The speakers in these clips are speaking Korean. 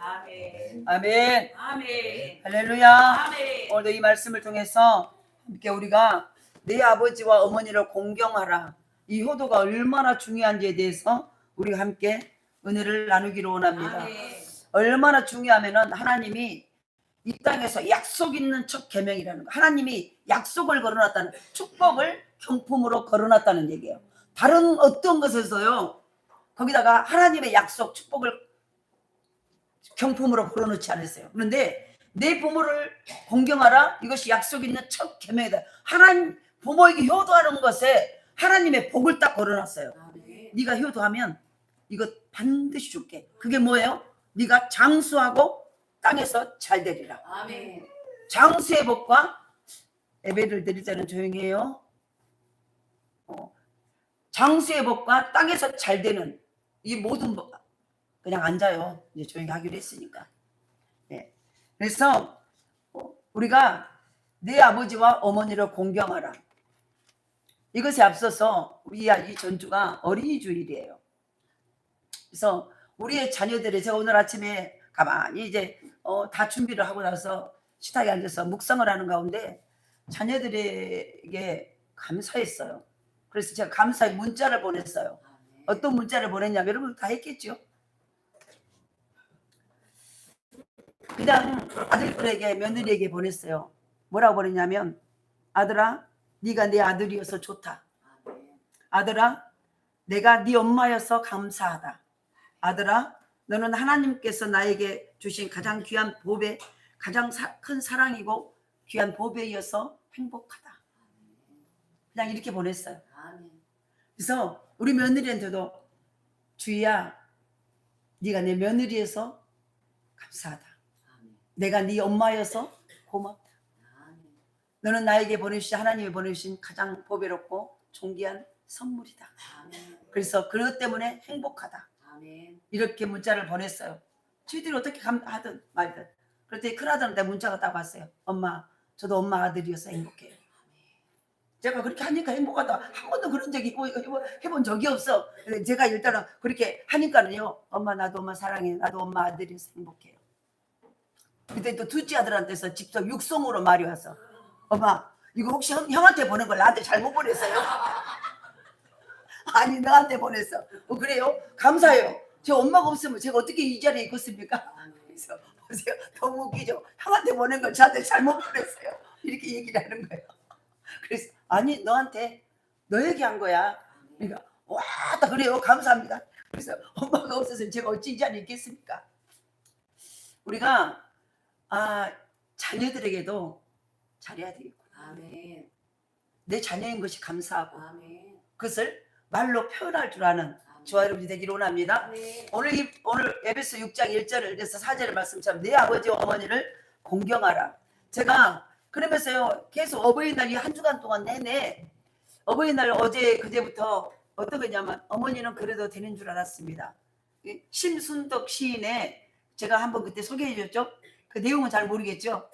아멘. 아멘. 아멘. 할렐루야. 아멘. 오늘도 이 말씀을 통해서 함께 우리가 내 아버지와 어머니를 공경하라, 이 효도가 얼마나 중요한지에 대해서 우리가 함께 은혜를 나누기를 원합니다. 아멘. 얼마나 중요하면은 하나님이 이 땅에서 약속 있는 첫 계명이라는 거, 하나님이 약속을 걸어놨다는, 축복을 경품으로 걸어놨다는 얘기예요. 다른 어떤 것에서요 거기다가 하나님의 약속, 축복을 경품으로 걸어놓지 않았어요. 그런데 내 부모를 공경하라, 이것이 약속 있는 첫 계명이다. 하나님 부모에게 효도하는 것에 하나님의 복을 딱 걸어놨어요. 아멘. 네가 효도하면 이거 반드시 줄게. 그게 뭐예요? 네가 장수하고 땅에서 잘 되리라. 아멘. 장수의 복과, 예배를 드릴 때는 조용히 해요. 장수의 복과 땅에서 잘 되는 이 모든 복, 그냥 앉아요. 이제 조용히 하기로 했으니까. 네. 그래서 우리가 내 아버지와 어머니를 공경하라. 이것에 앞서서 우리 이 전주가 어린이 주일이에요. 그래서 우리의 자녀들이, 제가 오늘 아침에 가만히 이제 다 준비를 하고 나서 식탁에 앉아서 묵상을 하는 가운데 자녀들에게 감사했어요. 그래서 제가 감사의 문자를 보냈어요. 어떤 문자를 보냈냐면, 여러분 다 했겠죠? 그냥 아들들에게, 며느리에게 보냈어요. 뭐라고 보냈냐면, 아들아, 네가 내 아들이어서 좋다. 아들아, 내가 네 엄마여서 감사하다. 아들아, 너는 하나님께서 나에게 주신 가장 귀한 보배, 가장 큰 사랑이고 귀한 보배이어서 행복하다. 그냥 이렇게 보냈어요. 그래서 우리 며느리한테도, 주희야, 네가 내 며느리여서 감사하다. 내가 네 엄마여서 고맙다. 너는 나에게 보내주신, 하나님이 보내주신 가장 보배롭고 존귀한 선물이다. 그래서 그것 때문에 행복하다. 이렇게 문자를 보냈어요. 저희들이 어떻게 하든 말든. 그랬더니 큰아들한테 문자가 딱 왔어요. 엄마, 저도 엄마 아들이어서 행복해요. 제가 그렇게 하니까 행복하다. 한 번도 그런 적이 해본 적이 없어. 제가 일단은 그렇게 하니까는요, 엄마, 나도 엄마 사랑해. 나도 엄마 아들이어서 행복해요. 그때 또 둘째 아들한테서 직접 육성으로 말이 와서, 엄마, 이거 혹시 형한테 보낸 걸 나한테 잘못 보냈어요? 아니, 너한테 보냈어. 그래요? 감사해요. 제 엄마가 없으면 제가 어떻게 이 자리에 있겠습니까? 그래서 보세요. 너무 웃기죠? 형한테 보낸 걸 저한테 잘못 보냈어요. 이렇게 얘기를 하는 거예요. 그래서, 아니, 너한테, 너에게 한 거야. 그러니까, 와, 다 그래요. 감사합니다. 그래서 엄마가 없어서 제가 어찌 이 자리에 있겠습니까? 우리가 자녀들에게도 잘해야 되겠구나. 아멘. 내 자녀인 것이 감사하고, 아멘. 그것을 말로 표현할 줄 아는 저와 여러분이 되기를 원합니다. 아멘. 오늘 에베소 6장 1절을 해서 4절의 말씀처럼 내 아버지와 어머니를 공경하라. 제가 그러면서요, 계속 어버이날이 한 주간 동안 내내, 어버이날 어제 그제부터 어떤 거냐면, 어머니는 그래도 되는 줄 알았습니다. 심순덕 시인의, 제가 한번 그때 소개해 줬죠. 그 내용은 잘 모르겠죠.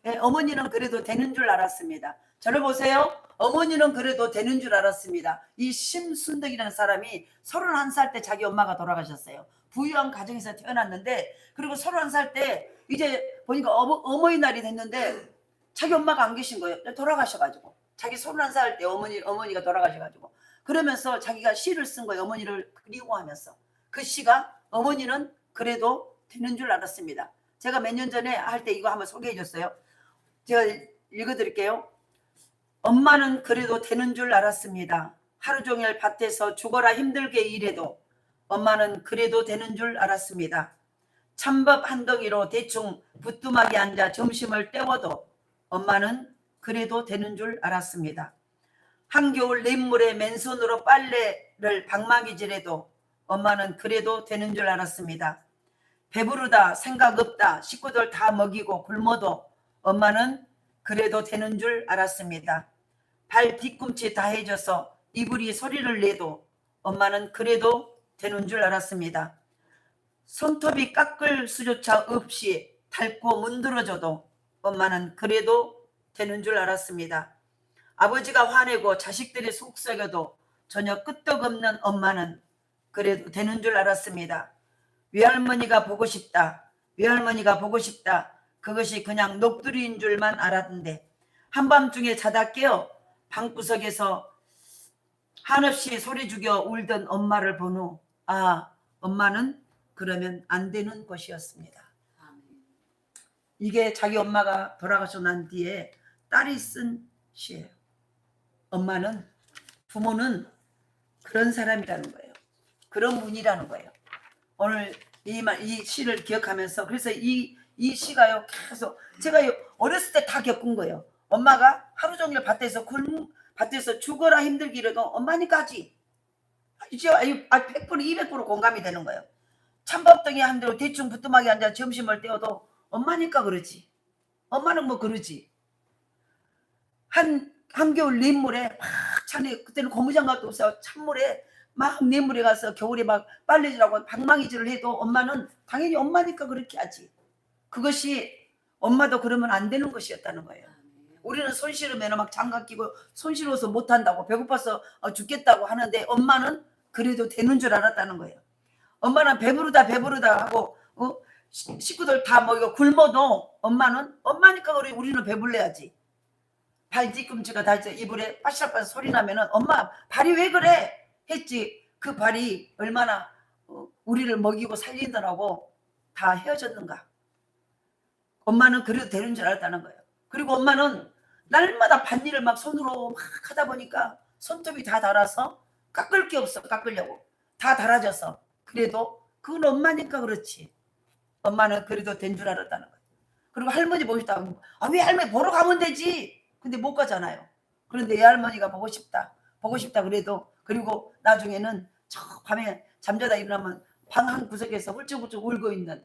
네, 어머니는 그래도 되는 줄 알았습니다. 저를 보세요. 어머니는 그래도 되는 줄 알았습니다. 이 심순덕이라는 사람이 31살 때 자기 엄마가 돌아가셨어요. 부유한 가정에서 태어났는데, 그리고 31살 때 이제 보니까 어머니날이 됐는데 자기 엄마가 안 계신 거예요. 돌아가셔가지고. 자기 31살 때 어머니가 돌아가셔가지고. 그러면서 자기가 시를 쓴 거예요. 어머니를 그리워하면서. 그 시가 어머니는 그래도 되는 줄 알았습니다. 제가 몇 년 전에 할 때 이거 한번 소개해 줬어요. 제가 읽어드릴게요. 엄마는 그래도 되는 줄 알았습니다. 하루 종일 밭에서 죽어라 힘들게 일해도 엄마는 그래도 되는 줄 알았습니다. 찬밥 한 덩이로 대충 부뚜막에 앉아 점심을 때워도 엄마는 그래도 되는 줄 알았습니다. 한겨울 냇물에 맨손으로 빨래를 방망이질해도 엄마는 그래도 되는 줄 알았습니다. 배부르다, 생각 없다, 식구들 다 먹이고 굶어도 엄마는 그래도 되는 줄 알았습니다. 발 뒤꿈치 다 해져서 이불이 소리를 내도 엄마는 그래도 되는 줄 알았습니다. 손톱이 깎을 수조차 없이 닳고 문드러져도 엄마는 그래도 되는 줄 알았습니다. 아버지가 화내고 자식들이 속썩여도 전혀 끄떡없는 엄마는 그래도 되는 줄 알았습니다. 외할머니가 보고 싶다, 외할머니가 보고 싶다. 그것이 그냥 녹두리인 줄만 알았는데 한밤중에 자다 깨어 방구석에서 한없이 소리 죽여 울던 엄마를 본 후 엄마는 그러면 안 되는 것이었습니다. 이게 자기 엄마가 돌아가시고 난 뒤에 딸이 쓴 시예요. 엄마는, 부모는 그런 사람이라는 거예요. 그런 분이라는 거예요. 오늘 이 시를 기억하면서, 그래서 이 시가요, 계속 제가 어렸을 때 다 겪은 거예요. 엄마가 하루 종일 밭에서 죽어라 힘들기라도 엄마니까지. 이제 100% 200% 공감이 되는 거예요. 찬밥덩이 한 대로 대충 부뚜막에 앉아 점심을 때워도 엄마니까 그러지. 엄마는 뭐 그러지. 한겨울 냇물에 막 찬에, 그때는 고무장갑도 없어, 찬물에 막 냇물에 가서 겨울에 막 빨래질하고 방망이질을 해도 엄마는 당연히 엄마니까 그렇게 하지. 그것이 엄마도 그러면 안 되는 것이었다는 거예요. 우리는 손 싫으면 막 장갑 끼고 손 싫어서 못한다고, 배고파서 죽겠다고 하는데 엄마는 그래도 되는 줄 알았다는 거예요. 엄마는 배부르다 하고 식구들 다 먹이고 굶어도 엄마는 엄마니까 우리는 배불러야지. 발 뒤꿈치가 다 이불에 빠시락빠시 소리 나면은 엄마 발이 왜 그래 했지. 그 발이 얼마나 우리를 먹이고 살리느라고 다 헤어졌는가. 엄마는 그래도 되는 줄 알았다는 거예요. 그리고 엄마는 날마다 밭일을 막 손으로 막 하다 보니까 손톱이 다 닳아서 깎을 게 없어. 깎으려고 다 닳아져서. 그래도 그건 엄마니까 그렇지. 엄마는 그래도 된 줄 알았다는 거예요. 그리고 할머니 보고 싶다. 왜 할머니 보러 가면 되지. 근데 못 가잖아요. 그런데 외할머니가 보고 싶다 그래도, 그리고 나중에는 저 밤에 잠자다 일어나면 방 한 구석에서 훌쩍훌쩍 울고 있는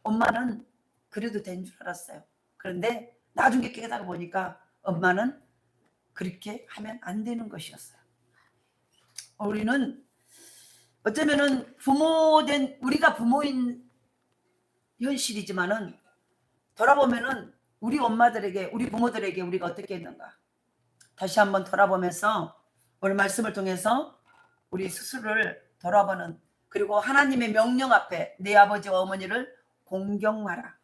엄마는 그래도 된 줄 알았어요. 그런데 나중에 깨닫고 보니까 엄마는 그렇게 하면 안 되는 것이었어요. 우리는 어쩌면은 우리가 부모인 현실이지만은 돌아보면은 우리 엄마들에게, 우리 부모들에게 우리가 어떻게 했는가 다시 한번 돌아보면서 오늘 말씀을 통해서 우리 스스로를 돌아보는, 그리고 하나님의 명령 앞에 내 아버지와 어머니를 공경하라.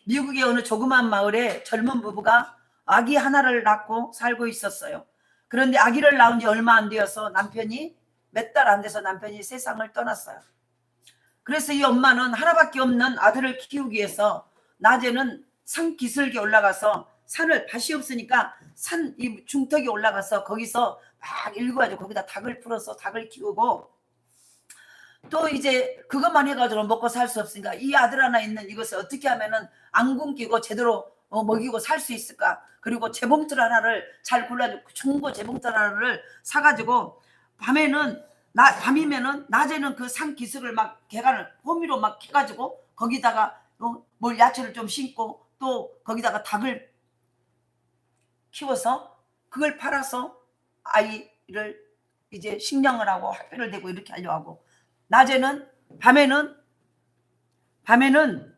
미국의 어느 조그만 마을에 젊은 부부가 아기 하나를 낳고 살고 있었어요. 그런데 아기를 낳은 지 얼마 안 되어서 몇 달 안 돼서 남편이 세상을 떠났어요. 그래서 이 엄마는 하나밖에 없는 아들을 키우기 위해서 낮에는 산 기슭에 올라가서 밭이 없으니까 산 이 중턱에 올라가서 거기서 막 일구가지고 거기다 닭을 풀어서 닭을 키우고, 또 이제 그것만 해가지고 먹고 살 수 없으니까 이 아들 하나 있는 이것을 어떻게 하면은 안 굶기고 제대로 먹이고 살 수 있을까. 그리고 재봉틀 하나를 잘 골라주고 중고 재봉틀 하나를 사가지고 밤이면은 낮에는 그 산 기슭을 막 개간을 호미로 막 해가지고 거기다가 뭘 야채를 좀 심고 또 거기다가 닭을 키워서 그걸 팔아서 아이를 이제 식량을 하고 학교를 대고 이렇게 하려고 하고, 밤에는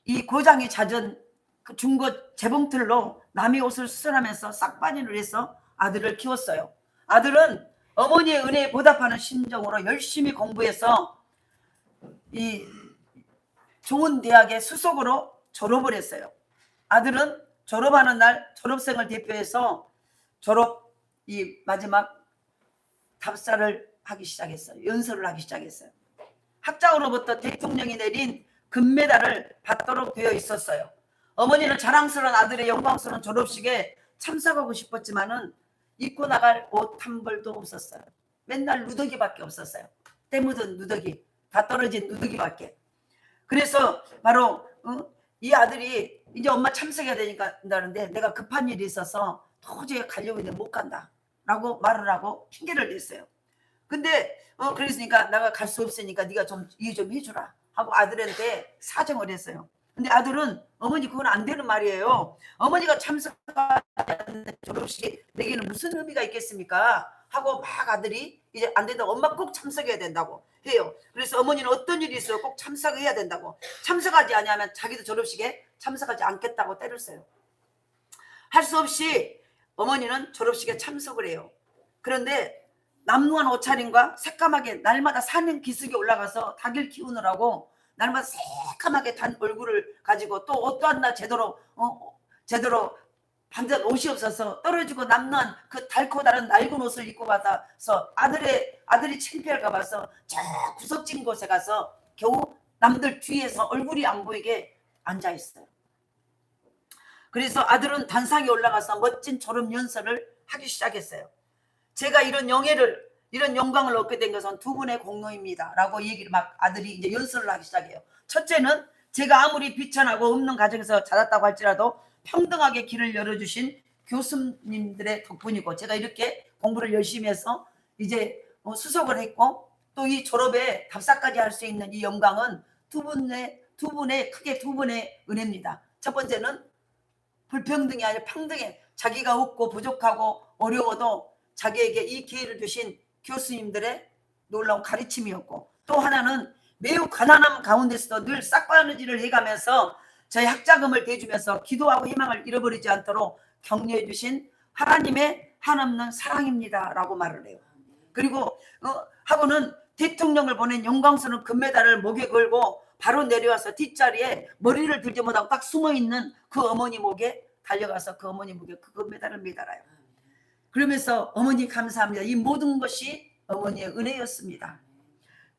이 고장이 잦은 그 중고 재봉틀로 남의 옷을 수선하면서 싹바니를 해서 아들을 키웠어요. 아들은 어머니의 은혜에 보답하는 심정으로 열심히 공부해서 이 좋은 대학의 수석으로 졸업을 했어요. 아들은 졸업하는 날 졸업생을 대표해서 이 마지막 답사를 하기 시작했어요. 연설을 하기 시작했어요. 학장으로부터 대통령이 내린 금메달을 받도록 되어 있었어요. 어머니는 자랑스러운 아들의 영광스러운 졸업식에 참석하고 싶었지만은 입고 나갈 옷 한 벌도 없었어요. 맨날 누더기밖에 없었어요. 때 묻은 누더기, 다 떨어진 누더기밖에. 그래서 바로 이 아들이 이제 엄마 참석해야 되니까 한다는데 내가 급한 일이 있어서 도저히 가려고 했는데 못 간다 라고 말을 하고 핑계를 냈어요. 근데 그랬으니까 내가 갈 수 없으니까 네가 좀 이해 좀 해주라 하고 아들한테 사정을 했어요. 근데 아들은 어머니 그건 안 되는 말이에요. 어머니가 참석하는 졸업식에 내게는 무슨 의미가 있겠습니까? 하고 막 아들이 이제 안 된다고, 엄마 꼭 참석해야 된다고 해요. 그래서 어머니는 어떤 일이 있어요 꼭 참석해야 된다고, 참석하지 않으면 자기도 졸업식에 참석하지 않겠다고 때를 써요. 할 수 없이 어머니는 졸업식에 참석을 해요. 그런데 남루한 옷차림과 새까맣게 날마다 사는 기슭에 올라가서 닭을 키우느라고 날마다 새까맣게 단 얼굴을 가지고 또 옷도 하나 제대로 반듯 옷이 없어서 떨어지고 남는 그 닳고 다른 낡은 옷을 입고 가서 아들이 창피할까 봐서 저 구석진 곳에 가서 겨우 남들 뒤에서 얼굴이 안 보이게 앉아 있어요. 그래서 아들은 단상에 올라가서 멋진 졸업 연설을 하기 시작했어요. 제가 이런 영광을 얻게 된 것은 두 분의 공로입니다 라고 얘기를 막 아들이 이제 연설을 하기 시작해요. 첫째는 제가 아무리 비천하고 없는 가정에서 자랐다고 할지라도 평등하게 길을 열어주신 교수님들의 덕분이고, 제가 이렇게 공부를 열심히 해서 이제 수석을 했고 또 이 졸업에 답사까지 할 수 있는 이 영광은 크게 두 분의 은혜입니다. 첫 번째는 불평등이 아니라 평등해, 자기가 없고 부족하고 어려워도 자기에게 이 기회를 주신 교수님들의 놀라운 가르침이었고, 또 하나는 매우 가난함 가운데서도 늘 싹바느질을 해가면서 저희 학자금을 대주면서 기도하고 희망을 잃어버리지 않도록 격려해 주신 하나님의 한없는 사랑입니다 라고 말을 해요. 그리고 하고는 대통령을 보낸 영광스러운 금메달을 목에 걸고 바로 내려와서 뒷자리에 머리를 들지 못하고 딱 숨어있는 그 어머니 목에 달려가서 그 어머니 목에 그 금메달을 매달아요. 그러면서 어머니 감사합니다. 이 모든 것이 어머니의 은혜였습니다.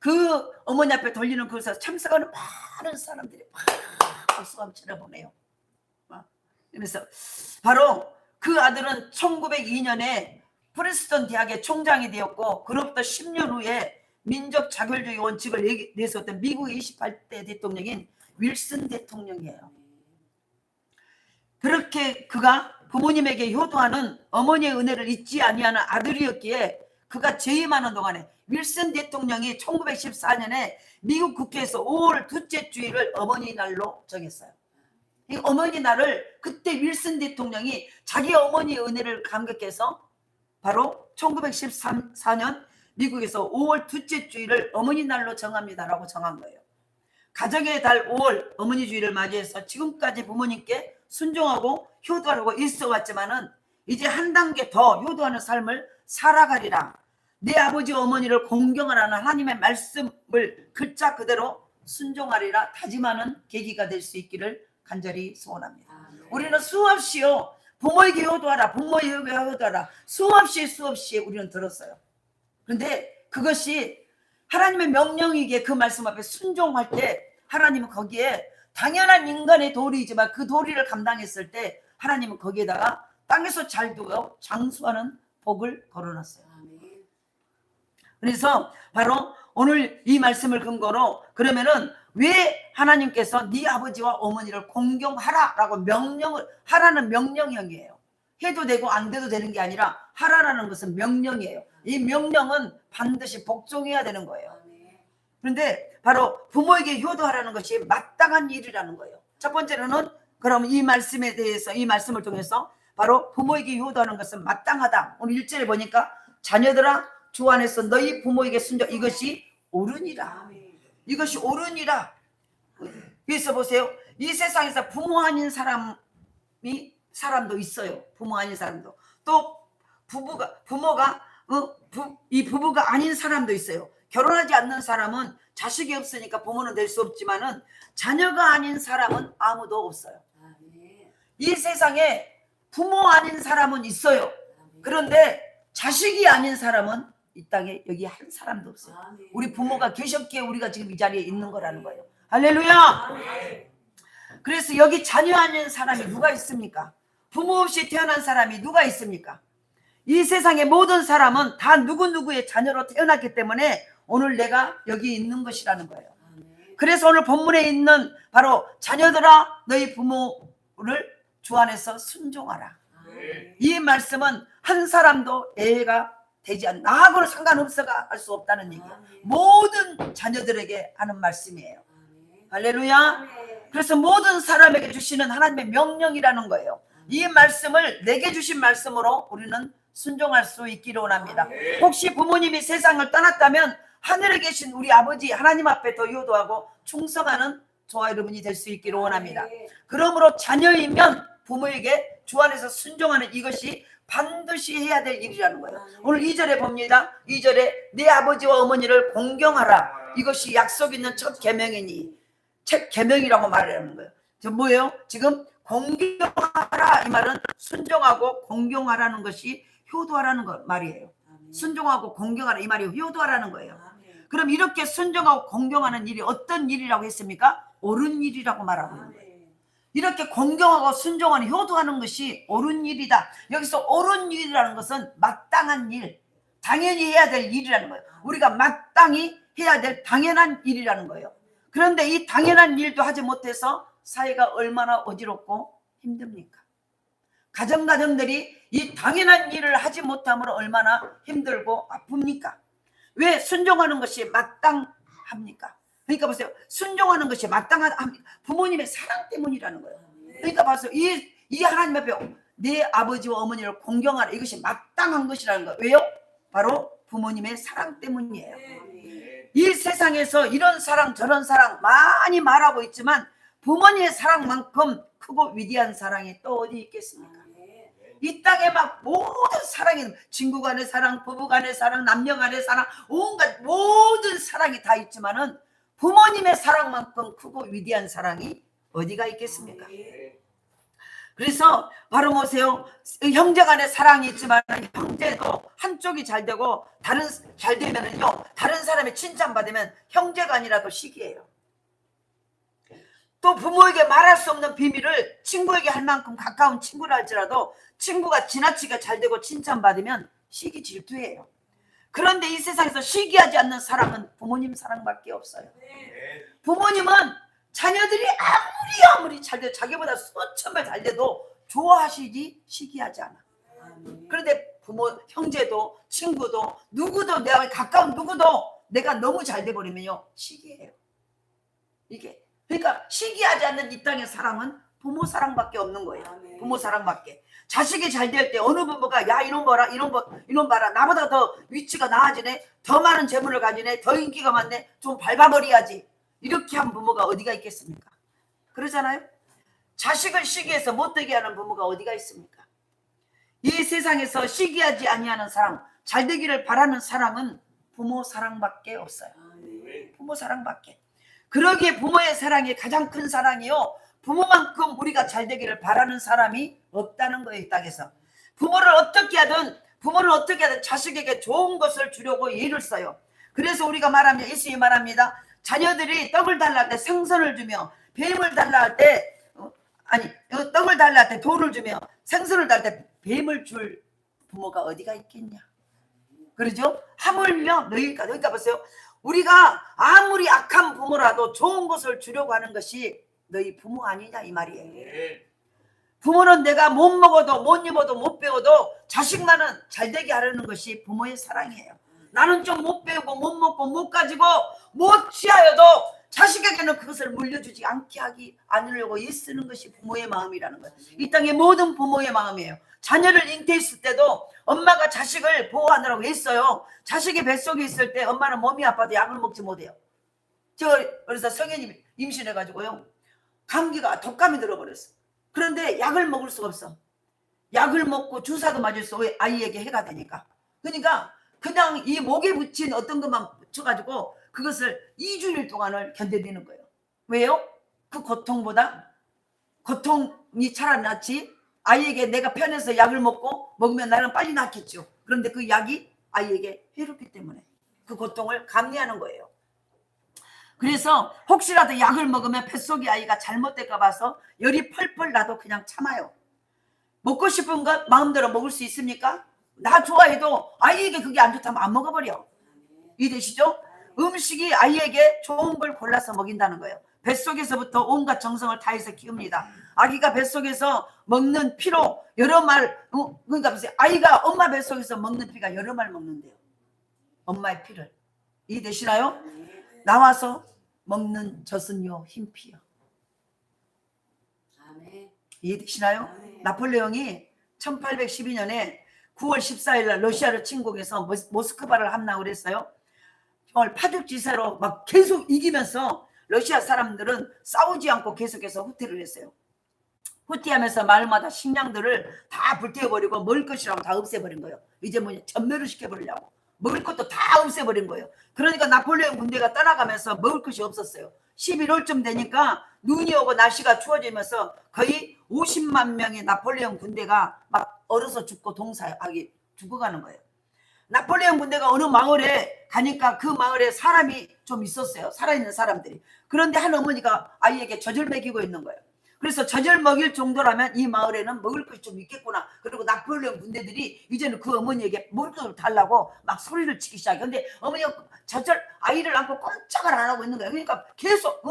그 어머니 앞에 돌리는 그것에서 참석하는 많은 사람들이 박수감 쳐다보네요. 그래서 바로 그 아들은 1902년에 프린스턴 대학의 총장이 되었고, 그로부터 10년 후에 민족 자결주의 원칙을 내세웠던 미국의 28대 대통령인 윌슨 대통령이에요. 그렇게 그가 부모님에게 효도하는 어머니의 은혜를 잊지 아니하는 아들이었기에 그가 재임하는 동안에 윌슨 대통령이 1914년에 미국 국회에서 5월 둘째 주일을 어머니 날로 정했어요. 이 어머니 날을 그때 윌슨 대통령이 자기 어머니의 은혜를 감격해서 바로 1914년 미국에서 5월 둘째 주일을 어머니 날로 정합니다라고 정한 거예요. 가정의 달 5월 어머니 주일을 맞이해서 지금까지 부모님께 순종하고 효도하려고 일써왔지만은 이제 한 단계 더 효도하는 삶을 살아가리라. 내 아버지 어머니를 공경하라는 하나님의 말씀을 글자 그대로 순종하리라 다짐하는 계기가 될 수 있기를 간절히 소원합니다. 우리는 수없이요 부모에게 효도하라, 부모에게 효도하라, 수없이 우리는 들었어요. 그런데 그것이 하나님의 명령이기에 그 말씀 앞에 순종할 때 하나님은 거기에 당연한 인간의 도리이지만 그 도리를 감당했을 때 하나님은 거기에다가 땅에서 잘 두어 장수하는 복을 걸어놨어요. 그래서 바로 오늘 이 말씀을 근거로 그러면은 왜 하나님께서 네 아버지와 어머니를 공경하라라고 명령을 하라는 명령형이에요. 해도 되고 안 돼도 되는 게 아니라 하라라는 것은 명령이에요. 이 명령은 반드시 복종해야 되는 거예요. 그런데 바로 부모에게 효도하라는 것이 마땅한 일이라는 거예요. 첫 번째로는 그럼 이 말씀에 대해서 이 말씀을 통해서 바로 부모에게 효도하는 것은 마땅하다. 오늘 1절에 보니까 자녀들아 주 안에서 너희 부모에게 순종, 이것이 옳으니라. 이것이 옳으니라. 그래서 보세요. 이 세상에서 부모 아닌 사람도 있어요. 부모 아닌 사람도. 또 이 부부가 아닌 사람도 있어요. 결혼하지 않는 사람은 자식이 없으니까 부모는 될 수 없지만은 자녀가 아닌 사람은 아무도 없어요. 이 세상에 부모 아닌 사람은 있어요. 그런데 자식이 아닌 사람은 이 땅에 여기 한 사람도 없어요. 우리 부모가 계셨기에 우리가 지금 이 자리에 있는 거라는 거예요. 할렐루야. 그래서 여기 자녀 아닌 사람이 누가 있습니까? 부모 없이 태어난 사람이 누가 있습니까? 이 세상의 모든 사람은 다 누구누구의 자녀로 태어났기 때문에 오늘 내가 여기 있는 것이라는 거예요. 그래서 오늘 본문에 있는 바로 자녀들아 너희 부모를 주 안에서 순종하라. 이 말씀은 한 사람도 예외가 되지 않는, 나하고는 상관없어가 할 수 없다는 얘기예요. 모든 자녀들에게 하는 말씀이에요. 할렐루야. 그래서 모든 사람에게 주시는 하나님의 명령이라는 거예요. 이 말씀을 내게 주신 말씀으로 우리는 순종할 수 있기를 원합니다. 혹시 부모님이 세상을 떠났다면 하늘에 계신 우리 아버지 하나님 앞에 더 효도하고 충성하는 저와 여러분이 될 수 있기를 원합니다. 그러므로 자녀이면 부모에게 주 안에서 순종하는 이것이 반드시 해야 될 일이라는 거예요. 오늘 2절에 봅니다. 2절에 내 아버지와 어머니를 공경하라. 이것이 약속 있는 첫 계명이니 책 계명이라고 말하는 거예요. 저 뭐예요? 지금 공경하라 이 말은 순종하고 공경하라는 것이 효도하라는 거 말이에요. 순종하고 공경하라 이 말이 효도하라는 거예요. 그럼 이렇게 순종하고 공경하는 일이 어떤 일이라고 했습니까? 옳은 일이라고 말하고 있는 거예요. 이렇게 공경하고 순종하는 효도하는 것이 옳은 일이다. 여기서 옳은 일이라는 것은 마땅한 일, 당연히 해야 될 일이라는 거예요. 우리가 마땅히 해야 될 당연한 일이라는 거예요. 그런데 이 당연한 일도 하지 못해서 사회가 얼마나 어지럽고 힘듭니까? 가정들이 이 당연한 일을 하지 못함으로 얼마나 힘들고 아픕니까? 왜 순종하는 것이 마땅합니까? 그러니까 보세요. 순종하는 것이 마땅합니까? 부모님의 사랑 때문이라는 거예요. 그러니까 보세요. 이 하나님 앞에 내 아버지와 어머니를 공경하라. 이것이 마땅한 것이라는 거예요. 왜요? 바로 부모님의 사랑 때문이에요. 이 세상에서 이런 사랑 저런 사랑 많이 말하고 있지만 부모님의 사랑만큼 크고 위대한 사랑이 또 어디 있겠습니까? 이 땅에 막 모든 사랑이, 친구 간의 사랑, 부부 간의 사랑, 남녀 간의 사랑, 온갖 모든 사랑이 다 있지만은 부모님의 사랑만큼 크고 위대한 사랑이 어디가 있겠습니까? 그래서 바로 보세요. 형제 간의 사랑이 있지만 형제도 한쪽이 잘 되고 잘 되면은요, 다른 사람이 칭찬받으면 형제가 아니라도 시기예요. 또 부모에게 말할 수 없는 비밀을 친구에게 할 만큼 가까운 친구라 할지라도 친구가 지나치게 잘 되고 칭찬받으면 시기 질투예요. 그런데 이 세상에서 시기하지 않는 사랑은 부모님 사랑밖에 없어요. 부모님은 자녀들이 아무리 잘 돼도 자기보다 수천 배 잘 돼도 좋아하시지 시기하지 않아. 그런데 부모, 형제도 친구도 누구도 내가 가까운 누구도 내가 너무 잘 돼버리면요 시기해요. 이게 그러니까 시기하지 않는 이 땅의 사랑은 부모 사랑밖에 없는 거예요. 부모 사랑밖에. 자식이 잘 될 때 어느 부모가 야 이놈 봐라 이놈 봐라 나보다 더 위치가 나아지네, 더 많은 재물을 가지네, 더 인기가 많네, 좀 밟아버려야지, 이렇게 한 부모가 어디가 있겠습니까? 그러잖아요. 자식을 시기해서 못되게 하는 부모가 어디가 있습니까? 이 세상에서 시기하지 아니하는 사랑, 잘 되기를 바라는 사랑은 부모 사랑밖에 없어요. 부모 사랑밖에. 그러기에 부모의 사랑이 가장 큰 사랑이요, 부모만큼 우리가 잘 되기를 바라는 사람이 없다는 거예요. 이 땅에서 부모를 어떻게 하든 자식에게 좋은 것을 주려고 애를 써요. 그래서 우리가 말하면 예수님이 말합니다. 자녀들이 떡을 달라 할 때 생선을 주며, 뱀을 달라 할 때 떡을 달라 할 때 돌을 주며, 생선을 달라 할 때 뱀을 줄 부모가 어디가 있겠냐. 그러죠? 하물며 너희가, 그러니까 보세요. 우리가 아무리 악한 부모라도 좋은 것을 주려고 하는 것이 너희 부모 아니냐 이 말이에요. 부모는 내가 못 먹어도 못 입어도 못 배워도 자식만은 잘되게 하려는 것이 부모의 사랑이에요. 나는 좀 못 배우고 못 먹고 못 가지고 못 취하여도 자식에게는 그것을 물려주지 않으려고 애쓰는 것이 부모의 마음이라는 거예요. 이 땅의 모든 부모의 마음이에요. 자녀를 잉태했을 때도 엄마가 자식을 보호하느라고 애써요. 자식이 뱃속에 있을 때 엄마는 몸이 아파도 약을 먹지 못해요. 그래서 성현이 임신해가지고요, 감기가 독감이 들어버렸어. 그런데 약을 먹을 수가 없어. 약을 먹고 주사도 맞을 수 없어. 아이에게 해가 되니까. 그러니까 그냥 이 목에 붙인 어떤 것만 붙여가지고 그것을 2주일 동안을 견뎌내는 거예요. 왜요? 그 고통보다 고통이 차라리 낫지. 아이에게 내가 편해서 약을 먹으면 나는 빨리 낫겠죠. 그런데 그 약이 아이에게 해롭기 때문에 그 고통을 감내하는 거예요. 그래서 혹시라도 약을 먹으면 뱃속의 아이가 잘못될까 봐서 열이 펄펄 나도 그냥 참아요. 먹고 싶은 것 마음대로 먹을 수 있습니까? 나 좋아해도 아이에게 그게 안 좋다면 안 먹어버려. 이해되시죠? 음식이 아이에게 좋은 걸 골라서 먹인다는 거예요. 뱃속에서부터 온갖 정성을 다해서 키웁니다. 아기가 뱃속에서 먹는 피로 여러 말, 그러니까 보세요. 아이가 엄마 뱃속에서 먹는 피가 여러 말 먹는데요. 엄마의 피를. 이해되시나요? 나와서 먹는 젖은요 흰피요. 이해되시나요? 나폴레옹이 1812년에 9월 14일 날 러시아를 침공해서 모스크바를 함락을 했어요. 정말 파죽지세로 막 계속 이기면서 러시아 사람들은 싸우지 않고 계속해서 후퇴를 했어요. 후퇴하면서 마을마다 식량들을 다 불태워버리고 먹을 것이라고 다 없애버린 거예요. 이제 전멸을 시켜버리려고. 먹을 것도 다 없애버린 거예요. 그러니까 나폴레옹 군대가 떠나가면서 먹을 것이 없었어요. 11월쯤 되니까 눈이 오고 날씨가 추워지면서 거의 50만 명의 나폴레옹 군대가 막 얼어서 죽고 죽어가는 거예요. 나폴레옹 군대가 어느 마을에 가니까 그 마을에 사람이 좀 있었어요. 살아있는 사람들이. 그런데 한 어머니가 아이에게 젖을 먹이고 있는 거예요. 그래서 젖을 먹일 정도라면 이 마을에는 먹을 것이 좀 있겠구나. 그리고 나폴레옹 군대들이 이제는 그 어머니에게 먹을 것을 달라고 막 소리를 치기 시작해요. 근데 어머니가 아이를 안고 꼼짝을 안 하고 있는 거예요. 그러니까 계속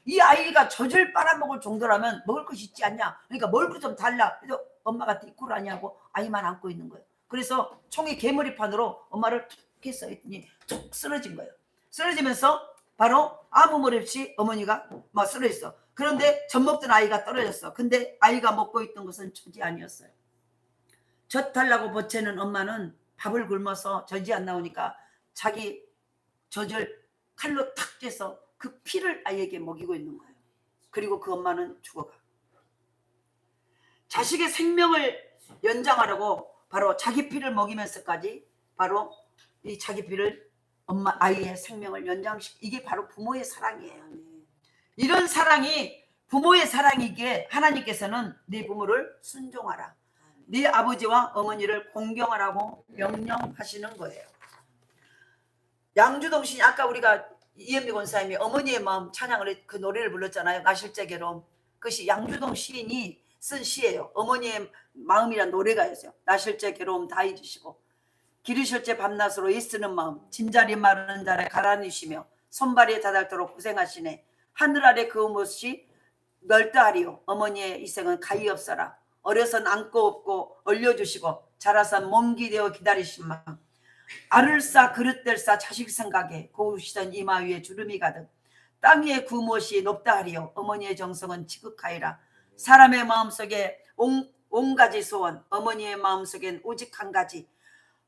이 아이가 젖을 빨아먹을 정도라면 먹을 것이 있지 않냐. 그러니까 먹을 것 좀 달라. 그래서 엄마가 뒷굴 아니하고 아이만 안고 있는 거예요. 그래서 총이 개머리판으로 엄마를 툭 했어. 했더니 툭 쓰러진 거예요. 쓰러지면서 바로 아무 말 없이 어머니가 막 쓰러졌어. 그런데 젖 먹던 아이가 떨어졌어. 근데 아이가 먹고 있던 것은 젖이 아니었어요. 젖 달라고 보채는 엄마는 밥을 굶어서 젖이 안 나오니까 자기 젖을 칼로 탁 째서 그 피를 아이에게 먹이고 있는 거예요. 그리고 그 엄마는 죽어가. 자식의 생명을 연장하려고 바로 자기 피를 먹이면서까지 바로 이 자기 피를 아이의 생명을 이게 바로 부모의 사랑이에요. 이런 사랑이 부모의 사랑이기에 하나님께서는 네 부모를 순종하라. 네 아버지와 어머니를 공경하라고 명령하시는 거예요. 양주동 시인, 아까 우리가 이현미 권사님이 어머니의 마음 찬양을 그 노래를 불렀잖아요. 나실제 괴로움. 그것이 양주동 시인이 쓴 시예요. 어머니의 마음이란 노래가 있어요. 나실제 괴로움 다 잊으시고 기르실 제 밤낮으로 애쓰는 마음, 진자리 마르는 자를 가라니시며 손발이 다닳도록 고생하시네. 하늘 아래 그 못이 널떠하리요. 어머니의 이생은 가히 없어라. 어려선 안고 업고 얼려주시고 자라선 몸기되어 기다리신 마음. 알을 싸 그릇들 싸 자식 생각에 고우시던 이마 위에 주름이 가득 땅 위에 그 못이 높다 하리요. 어머니의 정성은 지극하이라. 사람의 마음속에 온 가지 소원, 어머니의 마음속엔 오직 한 가지.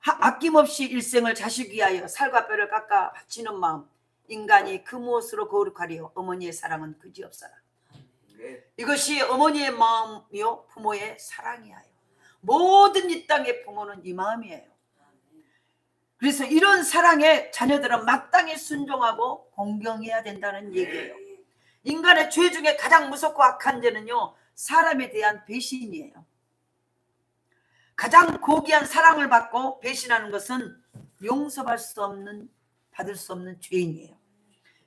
아낌없이 일생을 자식 위하여 살과 뼈를 깎아 바치는 마음. 인간이 그 무엇으로 거룩하리요. 어머니의 사랑은 그지없어라. 이것이 어머니의 마음이요 부모의 사랑이에요. 모든 이 땅의 부모는 이 마음이에요. 그래서 이런 사랑에 자녀들은 마땅히 순종하고 공경해야 된다는 얘기예요. 인간의 죄 중에 가장 무섭고 악한 죄는요 사람에 대한 배신이에요. 가장 고귀한 사랑을 받고 배신하는 것은 용서받을 수 없는, 받을 수 없는 죄인이에요.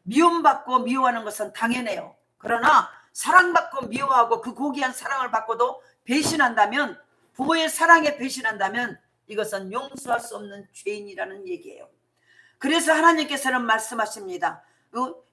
미움받고 미워하는 것은 당연해요. 그러나 사랑받고 미워하고 그 고귀한 사랑을 받고도 배신한다면, 부모의 사랑에 배신한다면 이것은 용서할 수 없는 죄인이라는 얘기예요. 그래서 하나님께서는 말씀하십니다.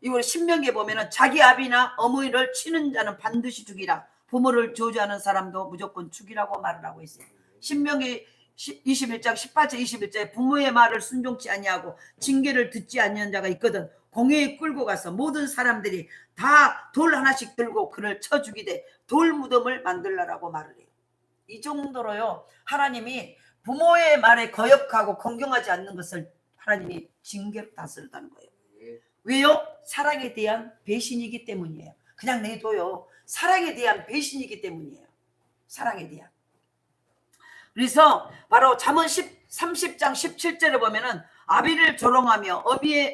이걸 신명기에 보면은 자기 아비나 어머니를 치는 자는 반드시 죽이라. 부모를 저주하는 사람도 무조건 죽이라고 말을 하고 있어요. 신명기 21장 18절 21절에 부모의 말을 순종치 아니하고 징계를 듣지 아니한 자가 있거든 공회에 끌고 가서 모든 사람들이 다 돌 하나씩 들고 그를 쳐 죽이되 돌 무덤을 만들라라고 말을 해요. 이 정도로요 하나님이 부모의 말에 거역하고 공경하지 않는 것을 하나님이 징계로 다스렸다는 거예요. 왜요? 사랑에 대한 배신이기 때문이에요. 그냥 내둬요. 사랑에 대한 배신이기 때문이에요. 사랑에 대한. 그래서 바로 잠언 30장 17절에 보면은 아비를 조롱하며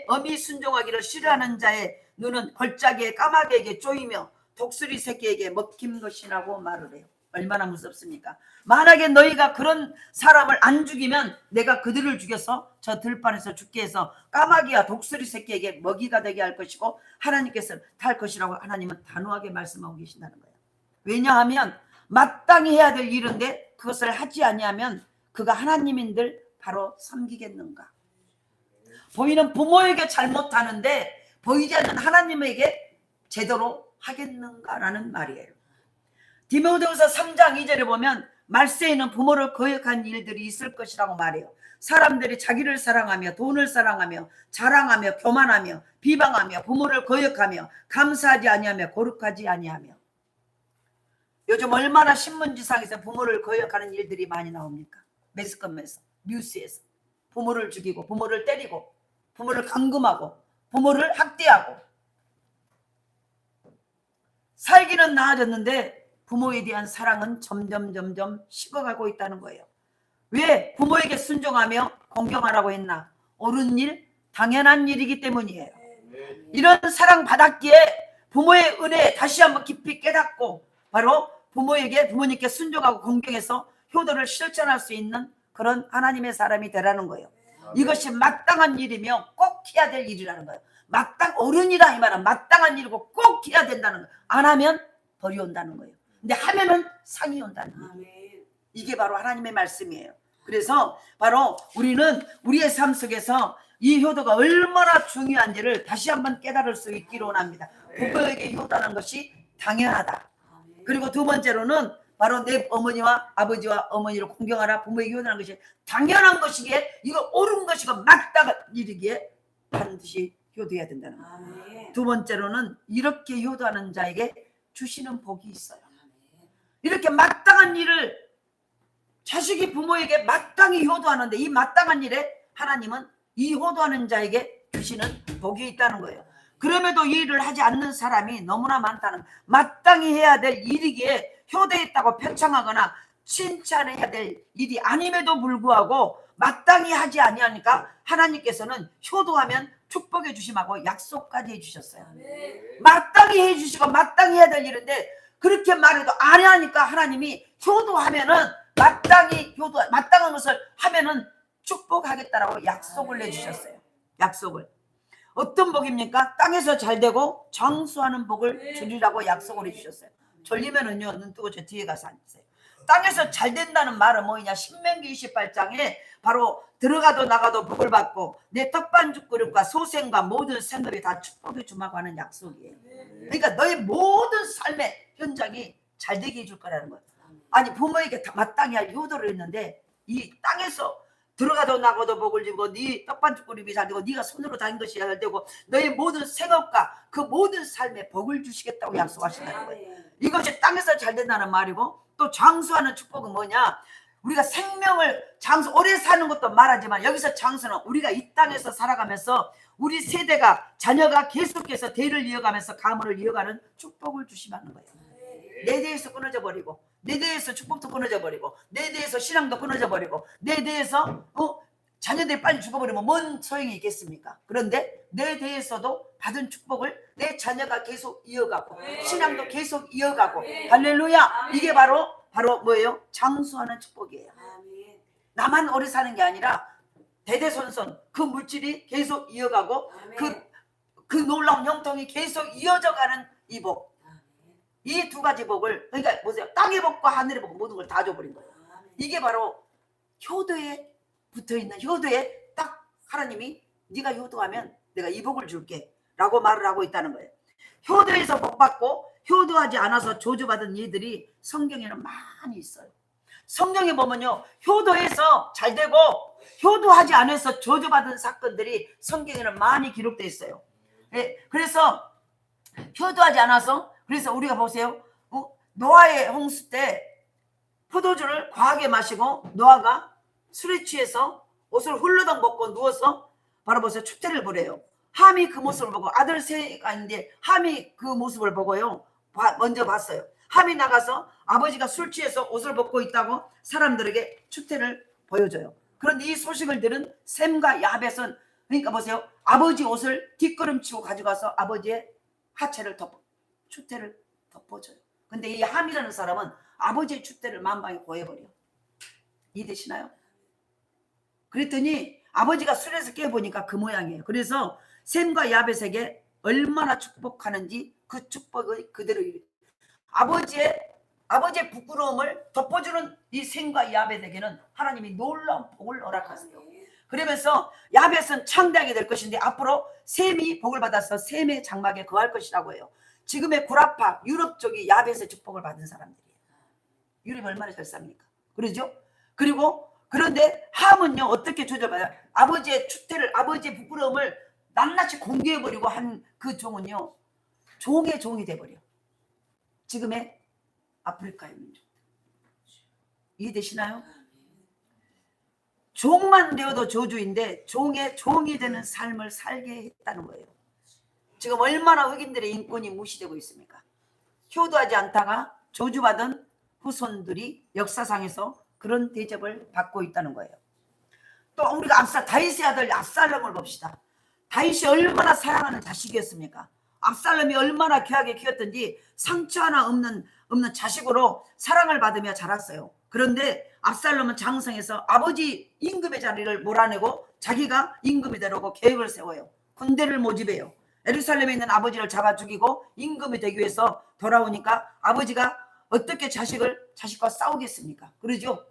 어미 순종하기를 싫어하는 자의 눈은 골짜기에 까마귀에게 쪼이며 독수리 새끼에게 먹힌 것이라고 말을 해요. 얼마나 무섭습니까? 만약에 너희가 그런 사람을 안 죽이면 내가 그들을 죽여서 저 들판에서 죽게 해서 까마귀와 독수리 새끼에게 먹이가 되게 할 것이고 하나님께서 탈 것이라고 하나님은 단호하게 말씀하고 계신다는 거예요. 왜냐하면 마땅히 해야 될 일인데 그것을 하지 아니하면 그가 하나님인들 바로 섬기겠는가? 보이는 부모에게 잘못하는데 보이지 않는 하나님에게 제대로 하겠는가라는 말이에요. 디모데후서 3장 2절에 보면 말세에는 부모를 거역한 일들이 있을 것이라고 말해요. 사람들이 자기를 사랑하며 돈을 사랑하며 자랑하며 교만하며 비방하며 부모를 거역하며 감사하지 아니하며 거룩하지 아니하며. 요즘 얼마나 신문지상에서 부모를 거역하는 일들이 많이 나옵니까? 매스컴에서, 뉴스에서. 부모를 죽이고 부모를 때리고 부모를 감금하고 부모를 학대하고. 살기는 나아졌는데 부모에 대한 사랑은 점점 식어가고 있다는 거예요. 왜? 부모에게 순종하며 공경하라고 했나? 옳은 일, 당연한 일이기 때문이에요. 이런 사랑 받았기에 부모의 은혜 다시 한번 깊이 깨닫고 바로 부모님께 순종하고 공경해서 효도를 실천할 수 있는 그런 하나님의 사람이 되라는 거예요. 이것이 마땅한 일이며 꼭 해야 될 일이라는 거예요. 어른이라 이 말은 마땅한 일이고 꼭 해야 된다는 거예요. 안 하면 벌이 온다는 거예요. 근데 하면은 상이 온다는 거예요. 이게 바로 하나님의 말씀이에요. 그래서 바로 우리는 우리의 삶 속에서 이 효도가 얼마나 중요한지를 다시 한번 깨달을 수 있기를 원합니다. 부모에게 효도하는 것이 당연하다. 그리고 두 번째로는 바로 내 어머니와 아버지와 어머니를 공경하라. 부모에게 효도하는 것이 당연한 것이기에 이거 옳은 것이고 마땅한 일이기에 반드시 효도해야 된다는 거예요. 두 번째로는 이렇게 효도하는 자에게 주시는 복이 있어요. 이렇게 마땅한 일을 자식이 부모에게 마땅히 효도하는데 이 마땅한 일에 하나님은 이 효도하는 자에게 주시는 복이 있다는 거예요. 그럼에도 이 일을 하지 않는 사람이 너무나 많다는, 마땅히 해야 될 일이기에 효도했다고 표창하거나 칭찬해야 될 일이 아님에도 불구하고 마땅히 하지 아니하니까 하나님께서는 효도하면 축복해 주심하고 약속까지 해주셨어요. 마땅히 해주시고 마땅히 해야 될 일인데 그렇게 말해도 안 하니까 하나님이 효도하면은 마땅한 것을 하면은 축복하겠다라고 약속을 해주셨어요. 약속을. 어떤 복입니까? 땅에서 잘되고 장수하는 복을 주리라고 약속을 해주셨어요. 졸리면은요 눈 뜨고 저 뒤에 가서 앉으세요. 땅에서 잘 된다는 말은 뭐냐? 신명기 28장에 바로 들어가도 나가도 복을 받고 내 떡반죽 그릇과 소생과 모든 생업이 다 축복해 주마고 하는 약속이에요. 그러니까 너의 모든 삶의 현장이 잘 되게 해줄 거라는 거예요. 아니 부모에게 마땅히 할 효도를 했는데 이 땅에서 들어가도 나가도 복을 주고 네 떡반죽 그릇이 잘 되고 네가 손으로 다닌 것이 잘 되고 너의 모든 생업과 그 모든 삶에 복을 주시겠다고 약속하신다는 거예요. 이것이 땅에서 잘 된다는 말이고 또 장수하는 축복은 뭐냐? 우리가 생명을 오래 사는 것도 말하지만 여기서 장수는 우리가 이 땅에서 살아가면서 우리 세대가 자녀가 계속해서 대를 이어가면서 가문을 이어가는 축복을 주시는 거예요. 내 대에서 끊어져 버리고 내 대에서 축복도 끊어져 버리고 내 대에서 신앙도 끊어져 버리고 내 대에서 자녀들이 빨리 죽어버리면 뭔 소용이 있겠습니까? 그런데 내 대에서도 받은 축복을 내 자녀가 계속 이어가고 신앙도 계속 이어가고 할렐루야. 이게 바로 뭐예요? 장수하는 축복이에요. 나만 오래 사는 게 아니라 대대손손 그 물질이 계속 이어가고 그 놀라운 형통이 계속 이어져 가는 이 복. 이 두 가지 복을, 그러니까 보세요. 땅의 복과 하늘의 복 모든 걸 다 줘버린 거예요. 이게 바로 효도에 붙어있는, 효도에 딱 하나님이 네가 효도하면 내가 이 복을 줄게 라고 말을 하고 있다는 거예요. 효도에서 복 받고 효도하지 않아서 저주받은 이들이 성경에는 많이 있어요. 성경에 보면요, 효도해서 잘 되고 효도하지 않아서 저주받은 사건들이 성경에는 많이 기록되어 있어요. 네, 그래서 효도하지 않아서, 그래서 우리가 보세요, 노아의 홍수 때 포도주를 과하게 마시고 노아가 술에 취해서 옷을 훌러덩 벗고 누워서 바로 보세요, 축제를 벌여요. 함이 그 모습을 보고, 아들 셋가 있는데 함이 그 모습을 보고요 먼저 봤어요. 함이 나가서 아버지가 술 취해서 옷을 벗고 있다고 사람들에게 축제를 보여줘요. 그런데 이 소식을 들은 셈과 야벳은, 그러니까 보세요, 아버지 옷을 뒷걸음치고 가져가서 아버지의 하체를 축제를 덮어줘요. 근데 이 함이라는 사람은 아버지의 축제를 만방에 고해버려. 이해되시나요? 그랬더니 아버지가 술에서 깨보니까 그 모양이에요. 그래서 셈과 야벳에게 얼마나 축복하는지 그 축복을 그대로 아버지의 부끄러움을 덮어주는 이 셈과 야벳에게는 하나님이 놀라운 복을 허락하세요. 그러면서 야벳은 창대하게 될 것인데 앞으로 셈이 복을 받아서 셈의 장막에 거할 것이라고 해요. 지금의 구라파 유럽 쪽이 야벳의 축복을 받은 사람들이에요. 유럽이 얼마나 잘 삽니까? 그러죠? 그런데 함은요 어떻게 조져봐요? 아버지의 추태를, 아버지의 부끄러움을 낱낱이 공개해버리고 한 그 종은요 종의 종이 돼버려. 지금의 아프리카의 민족. 이해되시나요? 종만 되어도 저주인데 종의 종이 되는 삶을 살게 했다는 거예요. 지금 얼마나 흑인들의 인권이 무시되고 있습니까? 효도하지 않다가 저주받은 후손들이 역사상에서 그런 대접을 받고 있다는 거예요. 또 우리가 다윗의 아들 압살롬을 봅시다. 다윗이 얼마나 사랑하는 자식이었습니까? 압살롬이 얼마나 귀하게 키웠던지 상처 하나 없는 자식으로 사랑을 받으며 자랐어요. 그런데 압살롬은 장성해서 아버지 임금의 자리를 몰아내고 자기가 임금이 되려고 계획을 세워요. 군대를 모집해요. 예루살렘에 있는 아버지를 잡아 죽이고 임금이 되기 위해서 돌아오니까 아버지가 어떻게 자식과 싸우겠습니까? 그러죠.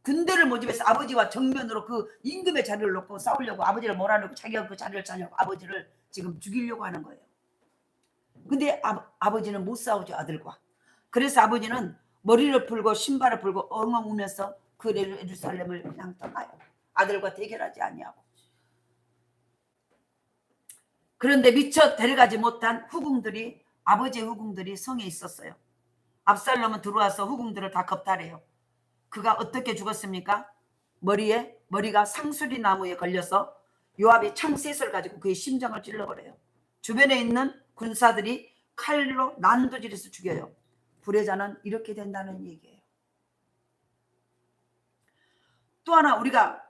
군대를 모집해서 아버지와 정면으로 그 임금의 자리를 놓고 싸우려고 아버지를 몰아내고 자기가 그 자리를 차려고 아버지를 지금 죽이려고 하는 거예요. 근데 아버지는 못 싸우죠, 아들과. 그래서 아버지는 머리를 풀고 신발을 풀고 엉엉 우면서 그 예루살렘을 그냥 떠나요. 아들과 대결하지 아니하고. 그런데 미처 데려가지 못한 아버지의 후궁들이 성에 있었어요. 압살롬은 들어와서 후궁들을 다 겁탈해요. 그가 어떻게 죽었습니까? 머리가 상수리 나무에 걸려서 요압이 창셋을 가지고 그의 심장을 찔러버려요. 주변에 있는 군사들이 칼로 난도질해서 죽여요. 불의자는 이렇게 된다는 얘기예요. 또 하나 우리가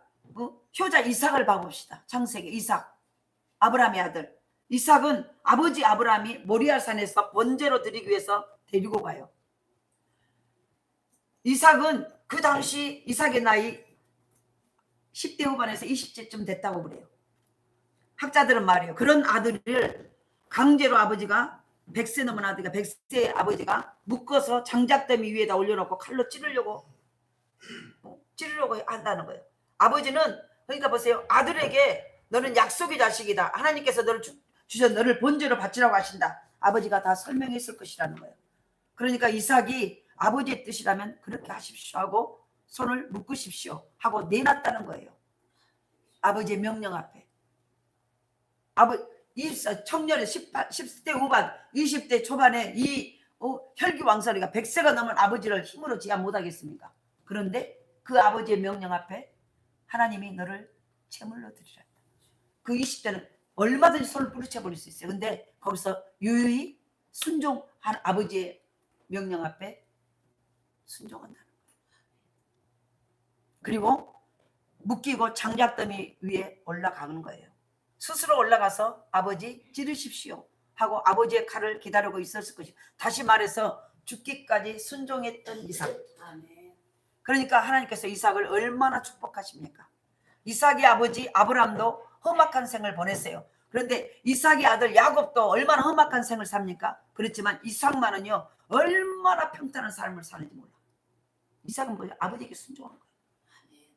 효자 이삭을 봐봅시다. 창세기 이삭, 아브라함의 아들. 이삭은 아버지 아브라함이 모리아산에서 번제로 드리기 위해서 데리고 가요. 이삭은 그 당시 이삭의 나이 10대 후반에서 20대쯤 됐다고 그래요. 학자들은 말이에요. 그런 아들을 강제로 아버지가 100세 넘은 아들이가 100세 아버지가 묶어서 장작더미 위에다 올려놓고 칼로 찌르려고 한다는 거예요. 아버지는 그러니까 보세요. 아들에게 너는 약속의 자식이다. 하나님께서 너를 번제로 바치라고 하신다. 아버지가 다 설명했을 것이라는 거예요. 그러니까 이삭이 아버지의 뜻이라면 그렇게 하십시오 하고 손을 묶으십시오 하고 내놨다는 거예요. 아버지의 명령 앞에. 청년의 10대 후반 20대 초반에 이 혈기왕설이가 100세가 넘은 아버지를 힘으로 제한 못하겠습니까? 그런데 그 아버지의 명령 앞에 하나님이 너를 제물로 드리라. 그 20대는 얼마든지 손을 부딪혀버릴 수 있어요. 근데 거기서 유유히 순종한 아버지의 명령 앞에 순종한다는 거예요. 그리고 묶이고 장작더미 위에 올라가는 거예요. 스스로 올라가서 아버지 찌르십시오 하고 아버지의 칼을 기다리고 있었을 것이고, 다시 말해서 죽기까지 순종했던 이삭. 그러니까 하나님께서 이삭을 얼마나 축복하십니까? 이삭의 아버지 아브라함도 험악한 생을 보냈어요. 그런데 이삭의 아들 야곱도 얼마나 험악한 생을 삽니까? 그렇지만 이삭만은요 얼마나 평탄한 삶을 사는지 몰라. 이삭은 뭐예요? 아버지에게 순종한 거예요.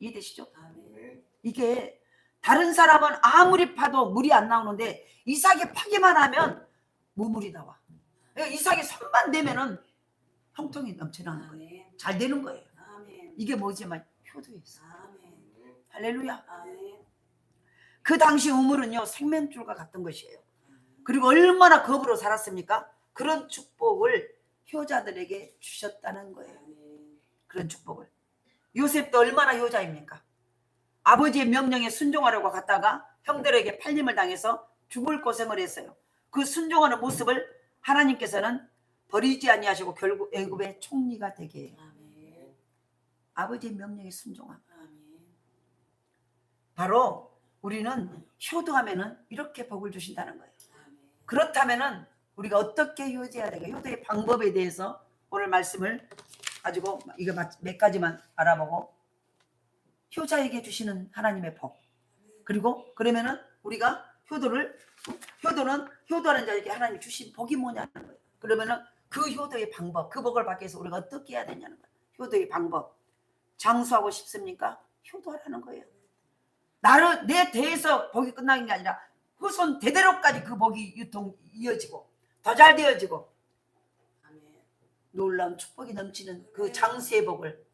이해되시죠? 이게 다른 사람은 아무리 파도 물이 안 나오는데 이삭이 파기만 하면 무물이 나와. 이삭이 손만 대면은 형통이 넘쳐나는 거예요. 잘 되는 거예요. 이게 뭐지만 효도였어. 할렐루야. 그 당시 우물은요 생명줄과 같은 것이에요. 그리고 얼마나 겁으로 살았습니까? 그런 축복을 효자들에게 주셨다는 거예요. 그런 축복을. 요셉도 얼마나 효자입니까? 아버지의 명령에 순종하려고 갔다가 형들에게 팔림을 당해서 죽을 고생을 했어요. 그 순종하는 모습을 하나님께서는 버리지 아니하시고 결국 애굽의 총리가 되게 해요. 아버지의 명령에 순종함. 바로 우리는 효도하면은 이렇게 복을 주신다는 거예요. 그렇다면은 우리가 어떻게 효도해야 될까? 효도의 방법에 대해서 오늘 말씀을 가지고 이거 몇 가지만 알아보고, 효자에게 주시는 하나님의 복, 그리고 그러면은 우리가 효도하는 자에게 하나님 주신 복이 뭐냐는 거예요. 그러면은 그 효도의 방법, 그 복을 받기 위해서 우리가 어떻게 해야 되냐는 거예요. 효도의 방법. 장수하고 싶습니까? 효도하라는 거예요. 내 대에서 복이 끝나는 게 아니라 후손 대대로까지 그 복이 이어지고 더 잘 되어지고 놀라운 축복이 넘치는 그 장수의 복을,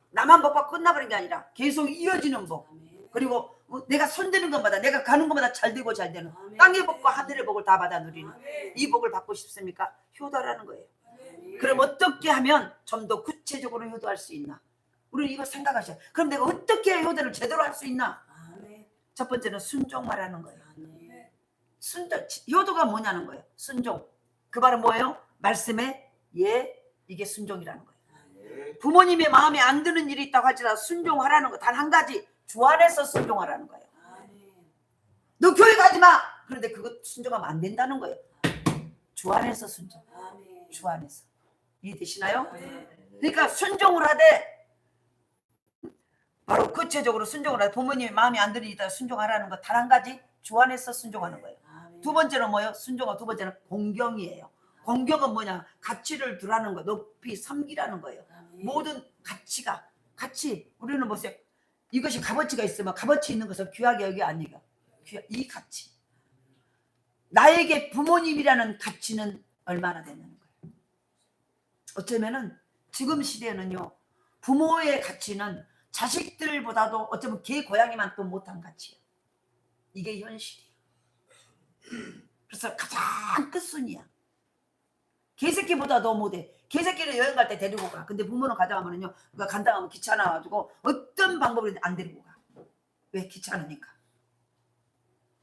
나만 복 받고 끝나버린 게 아니라 계속 이어지는 복, 그리고 내가 손대는 것마다, 내가 가는 것마다 잘 되고 잘 되는 땅의 복과 하늘의 복을 다 받아 누리는 이 복을 받고 싶습니까? 효도라는 거예요. 그럼 어떻게 하면 좀 더 구체적으로 효도할 수 있나? 우리는 이거 생각하셔야 돼요. 그럼 내가 어떻게 효도를 제대로 할 수 있나? 첫 번째는 순종 말하는 거예요. 순종, 효도가 뭐냐는 거예요. 순종. 그 말은 뭐예요? 말씀에 이게 순종이라는 거예요. 부모님의 마음에 안 드는 일이 있다고 할지라도 순종하라는 거 단 한 가지, 주 안에서 순종하라는 거예요. 아멘. 너 교회 가지 마. 그런데 그거 순종하면 안 된다는 거예요. 주 안에서 순종. 아멘. 주 안에서. 이해되시나요? 네. 그러니까 순종을 하되 바로 구체적으로 순종을 하되 부모님이 마음에 안 들으니까 순종하라는 거 단 한 가지 주 안에서 순종하는 거예요. 아멘. 두 번째는 뭐예요? 순종과 두 번째는 공경이에요. 공경은 뭐냐? 가치를 두라는 거, 높이 섬기라는 거예요. 아멘. 모든 가치가 가치 우리는 보세요. 이것이 값어치가 있으면 값어치 있는 것을 귀하게 여기 아니가 이 가치. 나에게 부모님이라는 가치는 얼마나 되는 거예요. 어쩌면은 지금 시대에는요 부모의 가치는 자식들보다도 어쩌면 개 고양이만 또 못한 가치예요. 이게 현실이에요. 그래서 가장 끝순이야. 개새끼보다도 못해. 개새끼를 여행 갈 때 데리고 가. 근데 부모는 가져가면은요 간다 하면 귀찮아가지고 어떤 방법으로든 안 데리고 가. 왜? 귀찮으니까.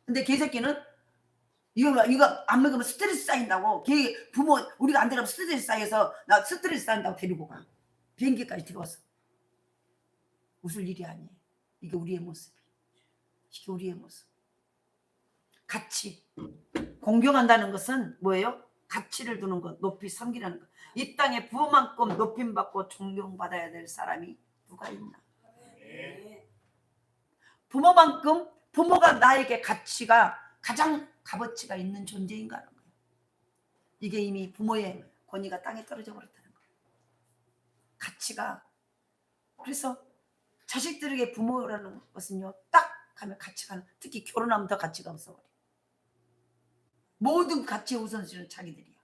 근데 개새끼는 이거 안 먹으면 스트레스 쌓인다고. 걔 부모 우리가 안 데려가면 스트레스 쌓여서 나 스트레스 쌓인다고 데리고 가. 비행기까지 태워서. 웃을 일이 아니에요. 이게 우리의 모습이에요. 이게 우리의 모습. 가치. 공경한다는 것은 뭐예요? 가치를 두는 것, 높이 섬기라는 것. 이 땅에 부모만큼 높임받고 존경받아야 될 사람이 누가 있나? 네. 부모만큼 부모가 나에게 가치가 가장 값어치가 있는 존재인가 하는 거예요. 이게 이미 부모의 권위가 땅에 떨어져 버렸다는 거예요. 가치가. 그래서 자식들에게 부모라는 것은요 딱 하면 가치가, 특히 결혼하면 더 가치가 없어버려. 모든 가치 우선순위는 자기들이야.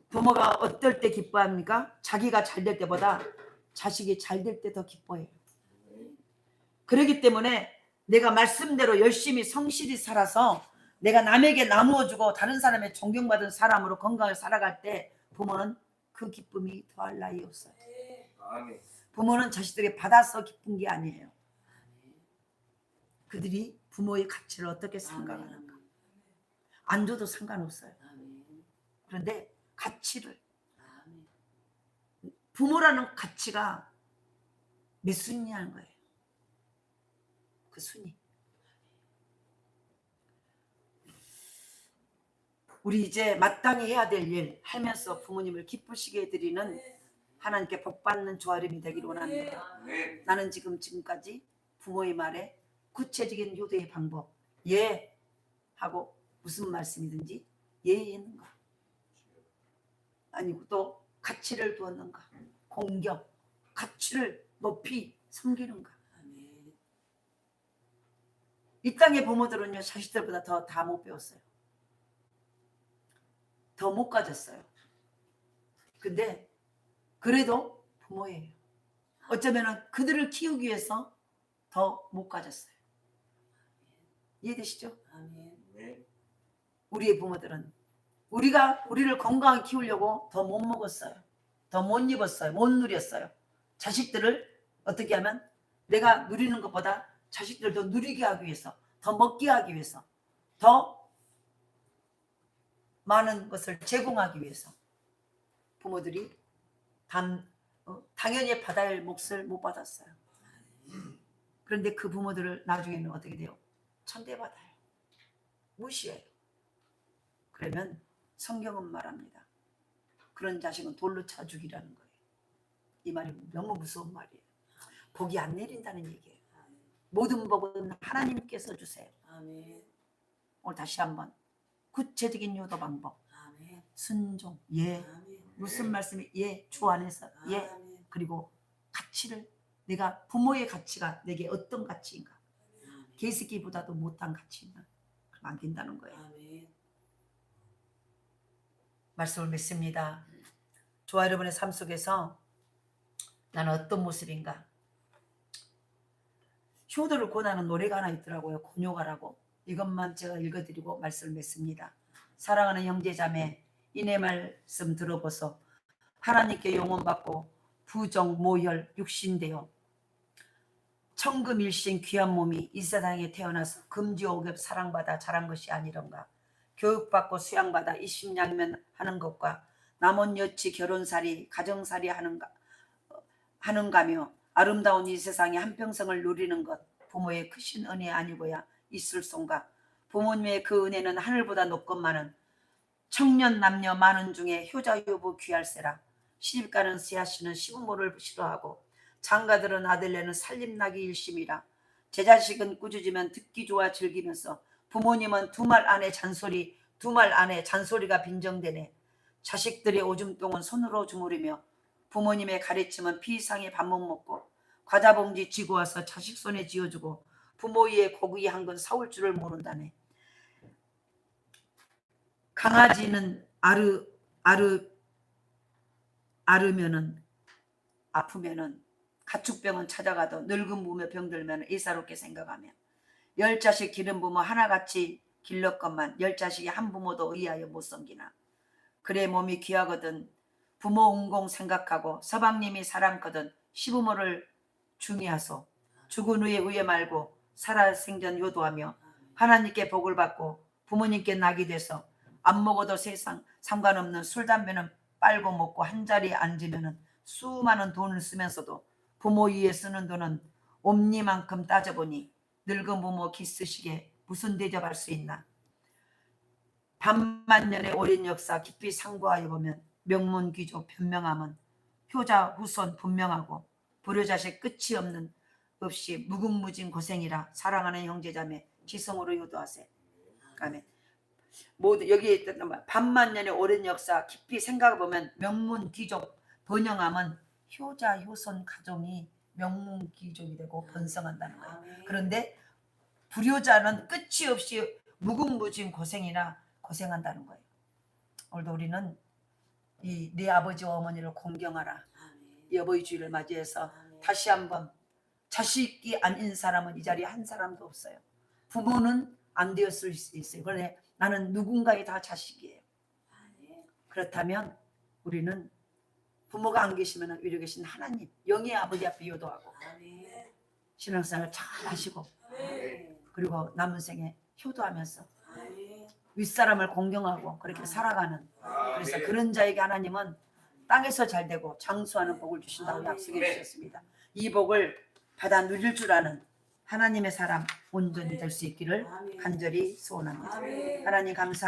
부모가 어떨 때 기뻐합니까? 자기가 잘 될 때보다 자식이 잘 될 때 더 기뻐해요. 그렇기 때문에 내가 말씀대로 열심히 성실히 살아서 내가 남에게 나누어주고 다른 사람의 존경받은 사람으로 건강하게 살아갈 때 부모는 그 기쁨이 더할 나위 없어요. 부모는 자식들에게 받아서 기쁜 게 아니에요. 그들이 부모의 가치를 어떻게 생각하는가. 안 줘도 상관없어요. 그런데 가치를, 부모라는 가치가 몇 순위냐는 거예요. 그 순위. 우리 이제 마땅히 해야 될 일 하면서 부모님을 기쁘시게 해드리는 하나님께 복받는 조아림이 되기를 원합니다. 나는 지금까지 부모의 말에 구체적인 효도의 방법, 예 하고 무슨 말씀이든지 예 했는가, 아니고 또 가치를 두었는가, 공경, 가치를 높이 섬기는가. 이 땅의 부모들은요 자식들보다 더 다 못 배웠어요. 더 못 가졌어요. 근데 그래도 부모예요. 어쩌면 그들을 키우기 위해서 더 못 가졌어요. 이해되시죠? 우리의 부모들은 우리를 건강하게 키우려고 더 못 먹었어요. 더 못 입었어요. 못 누렸어요. 자식들을 어떻게 하면 내가 누리는 것보다 자식들을 더 누리게 하기 위해서, 더 먹게 하기 위해서, 더 많은 것을 제공하기 위해서 부모들이 당연히 받아야 할 몫을 못 받았어요. 그런데 그 부모들을 나중에는 어떻게 돼요? 천대받아요. 무시해요. 그러면 성경은 말합니다. 그런 자식은 돌로 쳐 죽이라는 거예요. 이 말이 너무 무서운 말이에요. 복이 안 내린다는 얘기예요. 모든 복은 하나님께서 주세요. 오늘 다시 한번 구체적인 유도 방법. 순종. 예. 무슨 말씀이? 예. 주 안에서. 예. 그리고 가치를, 내가 부모의 가치가 내게 어떤 가치인가. 개새끼보다도 못한 가치인가. 그럼 안 된다는 거예요. 말씀을 맺습니다. 저와 여러분의 삶 속에서 나는 어떤 모습인가. 효도를 권하는 노래가 하나 있더라고요. 곤요가라고. 이것만 제가 읽어드리고 말씀을 맺습니다. 사랑하는 형제자매, 이내 말씀 들어보소. 하나님께 용원받고 부정 모혈 육신되어 천금일신 귀한 몸이 이 세상에 태어나서 금지오급 사랑받아 자란 것이 아니런가. 교육받고 수양받아 입신양면 하는 것과 남원 여치 결혼살이 가정살이 하는가, 하는가며 아름다운 이 세상에 한평생을 누리는 것 부모의 크신 은혜 아니고야 있을 손가. 부모님의 그 은혜는 하늘보다 높건만은 청년 남녀 많은 중에 효자효부 귀할세라. 시집가는 씨앗씨는 시부모를 싫어하고 장가들은 아들내는 살림나기 일심이라. 제 자식은 꾸짖으면 듣기 좋아 즐기면서 부모님은 두 말 안에 잔소리가 빈정되네. 자식들의 오줌똥은 손으로 주무르며 부모님의 가르침은 피상에 밥 못 먹고 과자 봉지 쥐고 와서 자식 손에 쥐어주고 부모 위에 고기 한 건 사올 줄을 모른다네. 강아지는 아르면은 아프면은 가축병은 찾아가도 늙은 부모 병들면 예사롭게 생각하며 열 자식 기른 부모 하나같이 길렀건만 열 자식이 한 부모도 의하여 못 섬기나. 그래 몸이 귀하거든 부모 운공 생각하고 서방님이 사랑거든 시부모를 중의하소. 죽은 후에 후회 말고 살아 생전 효도하며 하나님께 복을 받고 부모님께 낙이 돼서 안 먹어도 세상 상관없는 술 담배는 빨고 먹고 한자리에 앉으면 수많은 돈을 쓰면서도 부모 위에 쓰는 돈은 옴니만큼 따져보니 늙은 부모 기쓰시게 무슨 대접할 수 있나. 반만년의 오랜 역사 깊이 상고하여 보면 명문귀족 변명함은 효자 후손 분명하고 불효자식 끝이 없는 없이 무궁무진 고생이라. 사랑하는 형제자매 지성으로 효도하세. 아멘. 모두 여기에 있던 반만년의 오랜 역사 깊이 생각해보면 명문귀족 번영함은 효자 효손 가정이 명문귀족이 되고 번성한다는 거예요. 그런데 불효자는 끝이 없이 무궁무진 고생이나 고생한다는 거예요. 오늘도 우리는 이 네 아버지와 어머니를 공경하라. 이 어버이 주일을 맞이해서 다시 한번 자식이 아닌 사람은 이 자리에 한 사람도 없어요. 부모는 안 되었을 수 있어요. 그런데 나는 누군가의 다 자식이에요. 그렇다면 우리는 부모가 안 계시면 위로 계신 하나님 영의 아버지 앞에 효도하고 신앙생활 잘 하시고 그리고 남은 생에 효도하면서 윗사람을 공경하고 그렇게 살아가는, 그래서 그런 자에게 하나님은 땅에서 잘 되고 장수하는 복을 주신다고 약속해 주셨습니다. 이 복을 받아 누릴 줄 아는 하나님의 사람 온전히 될 수 있기를 간절히 소원합니다. 하나님 감사합니다.